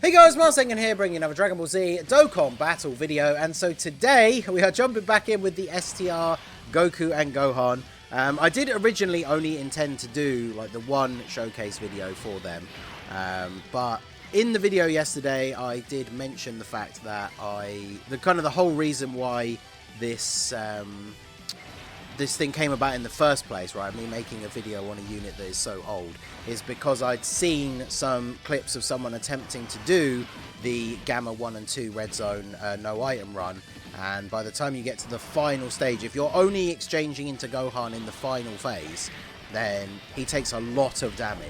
Hey guys, Marsengan here, bringing another Dragon Ball Z Dokkan battle video, and so today we are jumping back in with the STR Goku and Gohan. I did originally only intend to do like the one showcase video for them, but in the video yesterday I did mention the fact that the whole reason why this thing came about in the first place, right, me making a video on a unit that is so old, is because I'd seen some clips of someone attempting to do the Gamma 1 and 2 Red Zone no item run, and by the time you get to the final stage, if you're only exchanging into Gohan in the final phase, then he takes a lot of damage.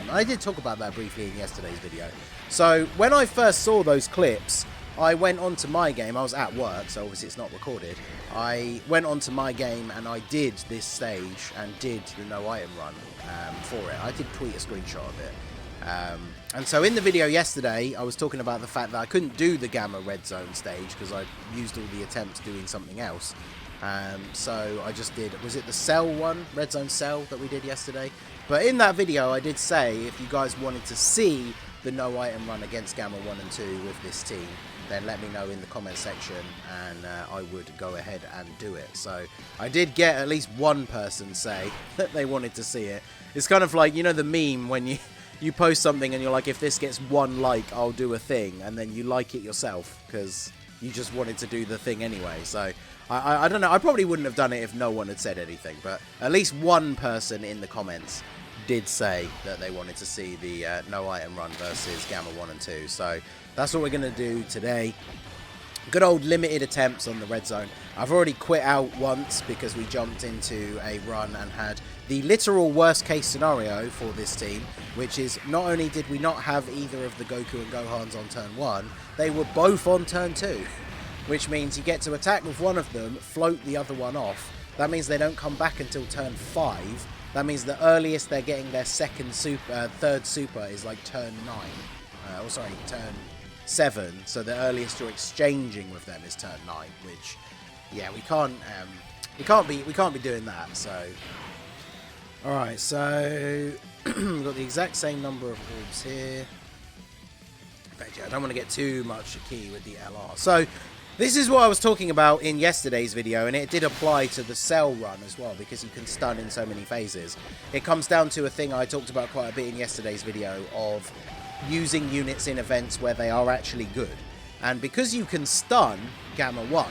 I did talk about that briefly in yesterday's video. So when I first saw those clips, I went onto my game. I was at work, so obviously it's not recorded. I went onto my game and I did this stage and did the no item run for it. I did tweet a screenshot of it. And so in the video yesterday, I was talking about the fact that I couldn't do the Gamma Red Zone stage because I used all the attempts doing something else. So I just did, was it the Cell one, Red Zone Cell that we did yesterday? But in that video, I did say if you guys wanted to see the no item run against Gamma 1 and 2 with this team, then let me know in the comment section and I would go ahead and do it. So I did get at least one person say that they wanted to see it. It's kind of like, you know, the meme when you post something and you're like, if this gets one like, I'll do a thing, and then you like it yourself because you just wanted to do the thing anyway. So I don't know, I probably wouldn't have done it if no one had said anything, but at least one person in the comments did say that they wanted to see the no item run versus Gamma 1 and 2. So that's what we're going to do today. Good old limited attempts on the Red Zone. I've already quit out once because we jumped into a run and had the literal worst case scenario for this team, which is not only did we not have either of the Goku and Gohans on turn 1, they were both on turn 2, which means you get to attack with one of them, float the other one off. That means they don't come back until turn 5. That means the earliest they're getting their third super is like turn 9. Turn 7. So the earliest you're exchanging with them is turn 9. Which, yeah, we can't be doing that. So, all right. So we've got the exact same number of orbs here. But yeah, I don't want to get too much key with the LR. So this is what I was talking about in yesterday's video, and it did apply to the Cell run as well, because you can stun in so many phases. It comes down to a thing I talked about quite a bit in yesterday's video of using units in events where they are actually good. And because you can stun Gamma 1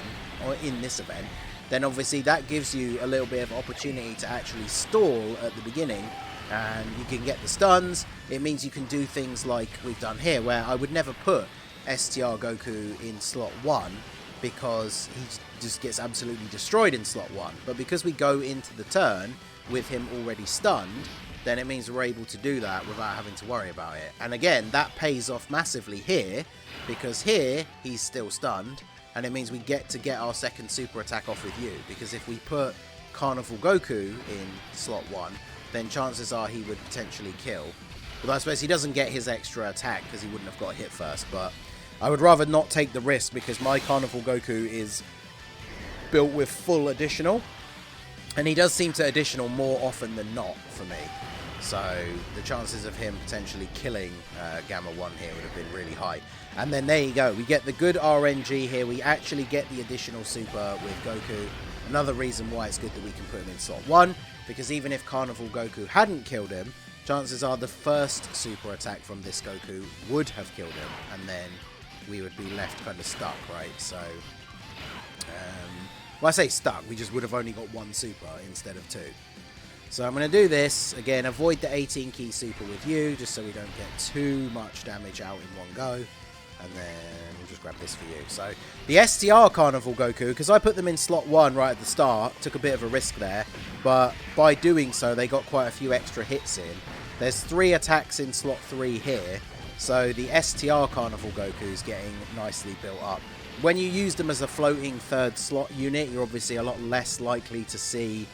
or in this event, then obviously that gives you a little bit of opportunity to actually stall at the beginning, and you can get the stuns. It means you can do things like we've done here, where I would never put STR Goku in slot 1 because he just gets absolutely destroyed in slot 1. But because we go into the turn with him already stunned, then it means we're able to do that without having to worry about it. And again, that pays off massively here, because here he's still stunned, and it means we get our second super attack off with you. Because if we put Carnival Goku in slot 1, then chances are he would potentially kill. But I suppose he doesn't get his extra attack because he wouldn't have got hit first, but I would rather not take the risk because my Carnival Goku is built with full additional, and he does seem to additional more often than not for me. So the chances of him potentially killing Gamma 1 here would have been really high. And then there you go, we get the good RNG here. We actually get the additional super with Goku. Another reason why it's good that we can put him in slot 1, because even if Carnival Goku hadn't killed him, chances are the first super attack from this Goku would have killed him, and then we would be left kind of stuck, right? So, well, I say stuck, we just would have only got one super instead of 2. So I'm going to do this, again, avoid the 18 key super with you, just so we don't get too much damage out in one go. And then we'll just grab this for you. So the STR Carnival Goku, because I put them in slot 1 right at the start, took a bit of a risk there, but by doing so they got quite a few extra hits in. There's 3 attacks in slot 3 here, so the STR Carnival Goku is getting nicely built up. When you use them as a floating third slot unit, you're obviously a lot less likely to see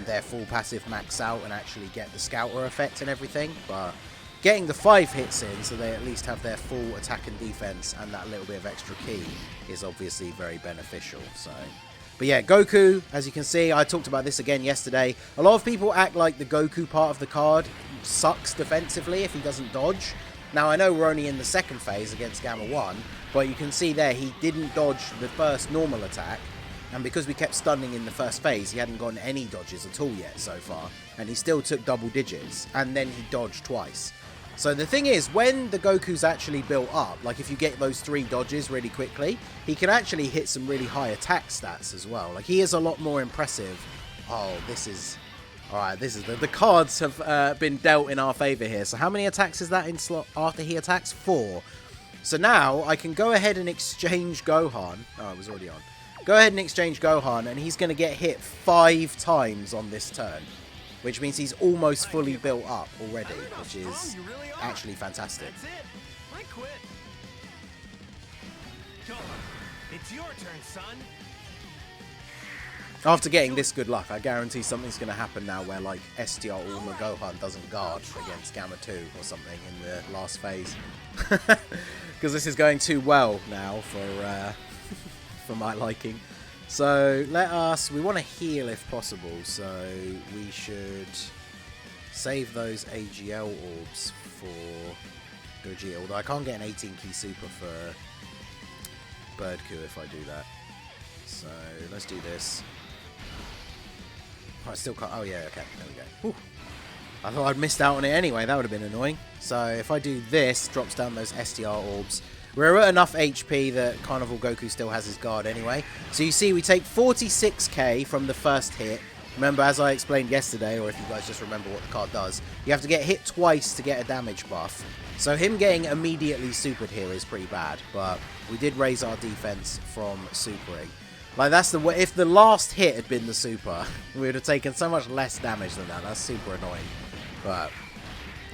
their full passive max out and actually get the scouter effect and everything, but getting the 5 hits in so they at least have their full attack and defense and that little bit of extra key is obviously very beneficial. So, but yeah, Goku, as you can see, I talked about this again yesterday. A lot of people act like the Goku part of the card sucks defensively if he doesn't dodge. Now, I know we're only in the second phase against Gamma 1, but you can see there he didn't dodge the first normal attack. And because we kept stunning in the first phase, he hadn't gotten any dodges at all yet so far. And he still took double digits. And then he dodged twice. So the thing is, when the Goku's actually built up, like if you get those 3 dodges really quickly, he can actually hit some really high attack stats as well. Like, he is a lot more impressive. Oh, this is... Alright, this is... The cards have been dealt in our favour here. So how many attacks is that in slot after he attacks? 4. So now, I can go ahead and exchange Gohan. Oh, it was already on. Go ahead and exchange Gohan, and he's going to get hit 5 times on this turn. Which means he's almost fully built up already, which is actually fantastic. I quit. It's your turn, son. After getting this good luck, I guarantee something's going to happen now where, like, STR Gohan doesn't guard against Gamma 2 or something in the last phase. Because this is going too well now for for my liking. So we want to heal if possible, so we should save those AGL orbs for Gogeta, although I can't get an 18 key super for Bird Coup if I do that. So let's do this. Oh, I still can't. Oh yeah, okay, there we go. Whew. I thought I'd missed out on it anyway, that would have been annoying. So if I do this, drops down those STR orbs. We're at enough HP that Carnival Goku still has his guard anyway. So you see we take 46k from the first hit. Remember, as I explained yesterday, or if you guys just remember what the card does, you have to get hit twice to get a damage buff. So him getting immediately supered here is pretty bad, but we did raise our defense from supering. Like, that's the way. If the last hit had been the super, we would have taken so much less damage than that. That's super annoying. But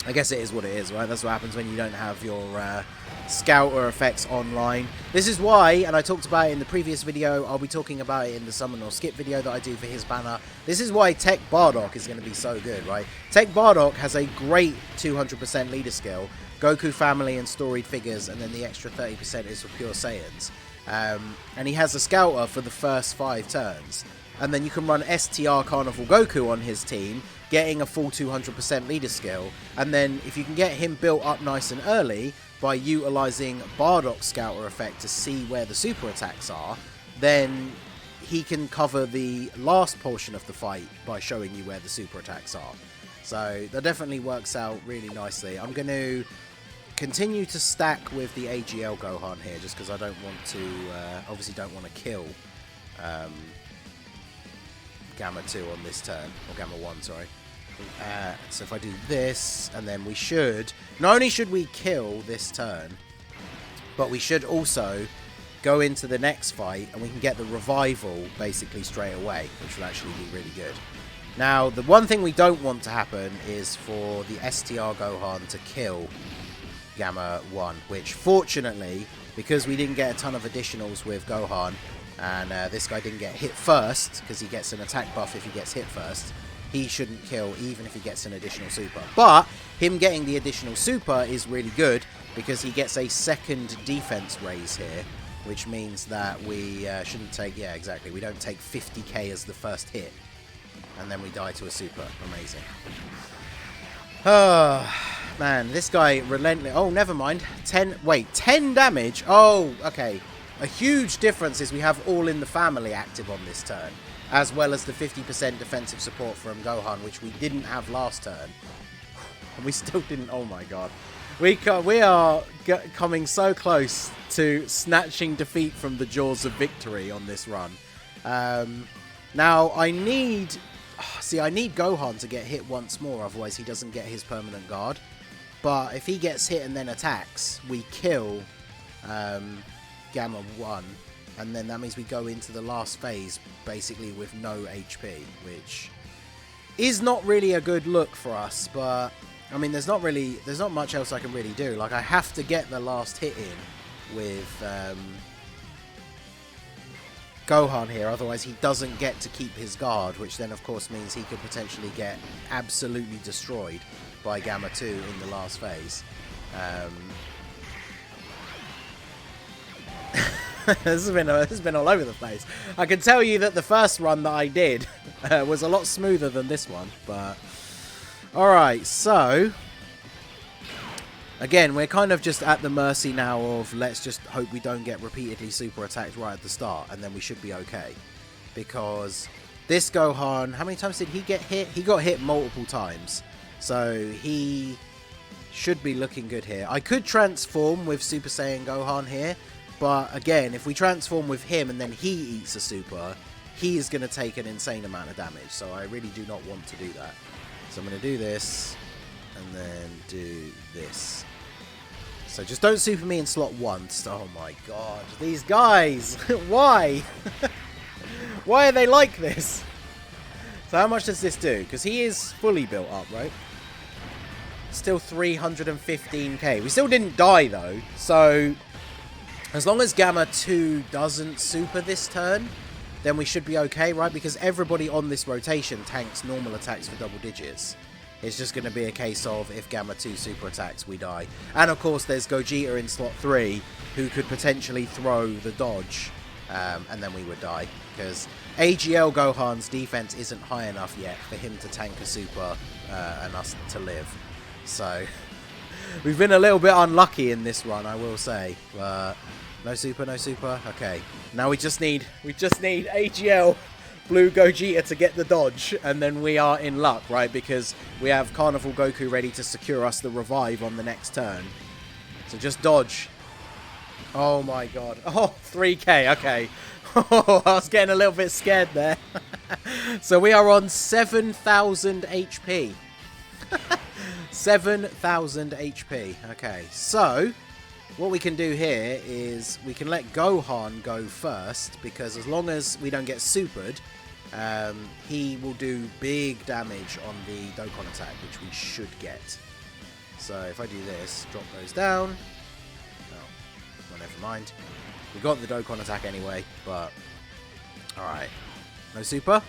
I guess it is what it is, right? That's what happens when you don't have your Scouter effects online. This is why, and I talked about it in the previous video, I'll be talking about it in the Summon or Skip video that I do for his banner. This is why Tech Bardock is going to be so good, right? Tech Bardock has a great 200% leader skill, Goku family and storied figures, and then the extra 30% is for pure Saiyans. And he has a Scouter for the first 5 turns. And then you can run STR Carnival Goku on his team, getting a full 200% leader skill. And then if you can get him built up nice and early by utilizing Bardock's Scouter effect to see where the super attacks are, then he can cover the last portion of the fight by showing you where the super attacks are. So that definitely works out really nicely. I'm going to continue to stack with the AGL Gohan here, just because I don't want to, obviously don't want to kill Gamma 2 on this turn, or Gamma 1, sorry. So if I do this, and then we should, not only should we kill this turn, but we should also go into the next fight, and we can get the revival basically straight away, which will actually be really good. Now, the one thing we don't want to happen is for the STR Gohan to kill Gamma 1, which fortunately, because we didn't get a ton of additionals with Gohan, and this guy didn't get hit first, because he gets an attack buff if he gets hit first, he shouldn't kill even if he gets an additional super. But him getting the additional super is really good, because he gets a second defense raise here, which means that we shouldn't take, yeah, exactly, we don't take 50k as the first hit, and then we die to a super. Amazing. Oh, man, this guy relentless. Oh, never mind. 10 damage. Oh, okay. A huge difference is we have All in the Family active on this turn, as well as the 50% defensive support from Gohan, which we didn't have last turn. And we still didn't. Oh my god. We are coming so close to snatching defeat from the jaws of victory on this run. Now, I need Gohan to get hit once more, otherwise he doesn't get his permanent guard. But if he gets hit and then attacks, we kill Gamma 1, and then that means we go into the last phase basically with no HP, which is not really a good look for us. But I mean, there's not much else I can really do. Like, I have to get the last hit in with Gohan here, otherwise he doesn't get to keep his guard, which then of course means he could potentially get absolutely destroyed by Gamma 2 in the last phase. This has been all over the place. I can tell you that the first run that I did was a lot smoother than this one, but alright, so again, we're kind of just at the mercy now of let's just hope we don't get repeatedly super attacked right at the start, and then we should be okay. Because this Gohan, how many times did he get hit? He got hit multiple times. So he should be looking good here. I could transform with Super Saiyan Gohan here, but again, if we transform with him and then he eats a super, he is going to take an insane amount of damage. So I really do not want to do that. So I'm going to do this and then do this. So just don't super me in slot 1. Oh my god, these guys! Why? Why are they like this? So how much does this do? Because he is fully built up, right? Still 315k. We still didn't die though. So as long as Gamma 2 doesn't super this turn, then we should be okay, right? Because everybody on this rotation tanks normal attacks for double digits. It's just going to be a case of if Gamma 2 super attacks, we die. And of course there's Gogeta in slot 3 who could potentially throw the dodge. And then we would die. Because AGL Gohan's defense isn't high enough yet for him to tank a super and us to live. So we've been a little bit unlucky in this run, I will say. But no super, no super. Okay. Now we just need AGL Blue Gogeta to get the dodge, and then we are in luck, right? Because we have Carnival Goku ready to secure us the revive on the next turn. So just dodge. Oh my god. Oh, 3k. Okay. Oh, I was getting a little bit scared there. So we are on 7,000 HP. 7,000 HP. Okay. So what we can do here is we can let Gohan go first, because as long as we don't get supered, he will do big damage on the Dokkan attack, which we should get. So if I do this, drop those down. Well, never mind. We got the Dokkan attack anyway, but alright. No super?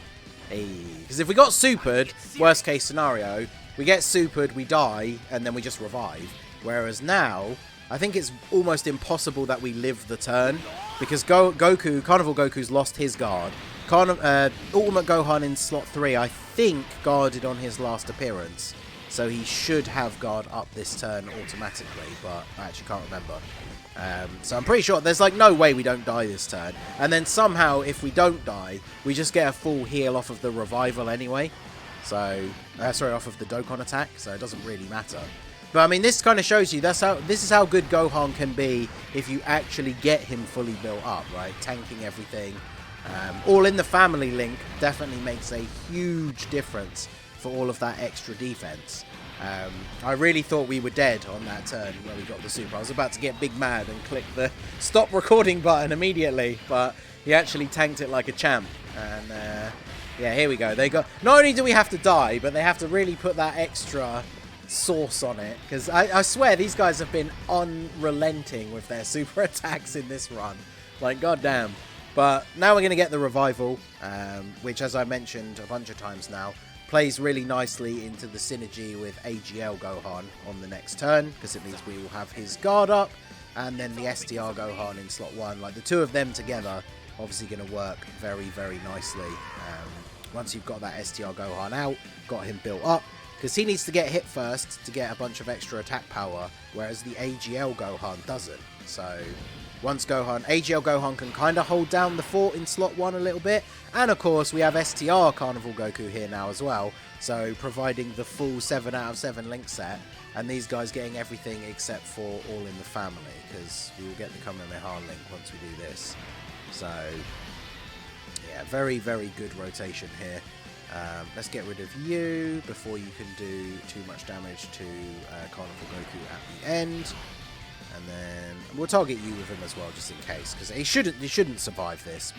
Hey. Because if we got supered, worst case scenario, we get supered, we die, and then we just revive. Whereas now, I think it's almost impossible that we live the turn, because Goku, Carnival Goku's lost his guard. Ultimate Gohan in slot 3, I think, guarded on his last appearance. So he should have guard up this turn automatically, but I actually can't remember. So I'm pretty sure there's like no way we don't die this turn. And then somehow, if we don't die, we just get a full heal off of the revival anyway. So, sorry, off of the Dokkan attack, so it doesn't really matter. But I mean, this kind of shows you this is how good Gohan can be if you actually get him fully built up, right? Tanking everything. All in the family link definitely makes a huge difference for all of that extra defense. I really thought we were dead on that turn where we got the super. I was about to get big mad and click the stop recording button immediately, but he actually tanked it like a champ. And yeah, here we go. They got, not only do we have to die, but they have to really put that extra sauce on it, because I swear these guys have been unrelenting with their super attacks in this run. Like, goddamn. But now we're going to get the revival, which, as I mentioned a bunch of times now, plays really nicely into the synergy with AGL Gohan on the next turn, because it means we will have his guard up, and then the STR Gohan in slot 1. Like, the two of them together, obviously going to work very, very nicely. Once you've got that STR Gohan out, got him built up, because he needs to get hit first to get a bunch of extra attack power, whereas the AGL Gohan doesn't. So once AGL Gohan can kind of hold down the fort in slot 1 a little bit. And of course we have STR Carnival Goku here now as well, so providing the full 7 out of 7 link set, and these guys getting everything except for All in the Family, because we will get the Kamehameha link once we do this. So yeah, very, very good rotation here. Let's get rid of you before you can do too much damage to Carnival Goku at the end. And then we'll target you with him as well, just in case, because he shouldn't survive this.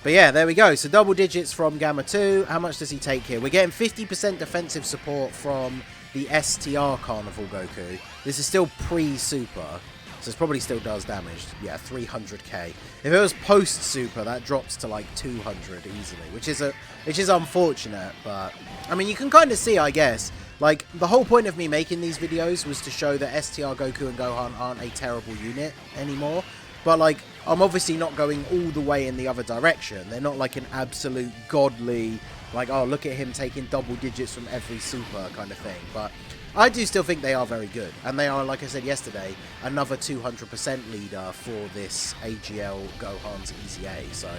But yeah, there we go. So double digits from Gamma 2. How much does he take here? We're getting 50% defensive support from the STR Carnival Goku. This is still pre-super, so it probably still does damage. Yeah, 300k. If it was post-super, that drops to like 200 easily, which is unfortunate. But I mean, you can kind of see, I guess. Like, the whole point of me making these videos was to show that STR Goku and Gohan aren't a terrible unit anymore. But, like, I'm obviously not going all the way in the other direction. They're not like an absolute godly, like, oh, look at him taking double digits from every super kind of thing. But I do still think they are very good. And they are, like I said yesterday, another 200% leader for this AGL Gohan's EZA. So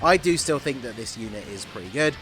I do still think that this unit is pretty good.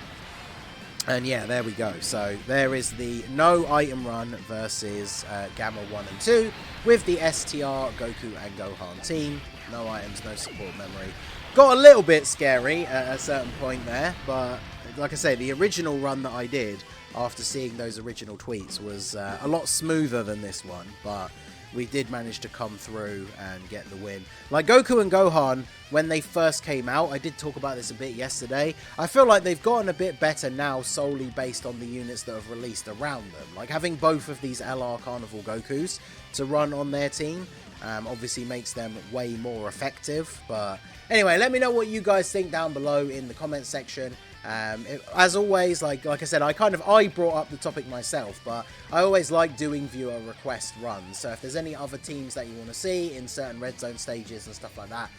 And yeah, there we go. So there is the no item run versus Gamma 1 and 2 with the STR Goku and Gohan team. No items, no support memory. Got a little bit scary at a certain point there, but like I say, the original run that I did after seeing those original tweets was a lot smoother than this one, but we did manage to come through and get the win. Like Goku and Gohan, when they first came out, I did talk about this a bit yesterday, I feel like they've gotten a bit better now solely based on the units that have released around them. Like having both of these LR Carnival Gokus to run on their team obviously makes them way more effective. But anyway, let me know what you guys think down below in the comment section. As always, like I said, I brought up the topic myself, but I always like doing viewer request runs. So if there's any other teams that you want to see in certain red zone stages and stuff like that,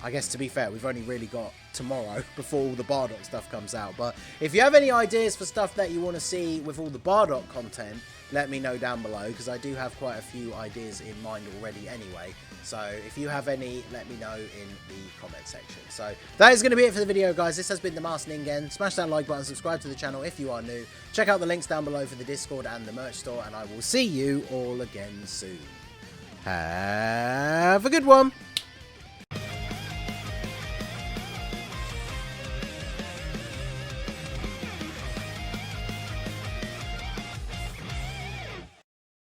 I guess to be fair, we've only really got tomorrow before all the Bardock stuff comes out. But if you have any ideas for stuff that you want to see with all the Bardock content, let me know down below, because I do have quite a few ideas in mind already anyway. So if you have any, let me know in the comment section. So that is going to be it for the video, guys. This has been the Masked Ningen. Smash that like button, subscribe to the channel if you are new. Check out the links down below for the Discord and the merch store, and I will see you all again soon. Have a good one.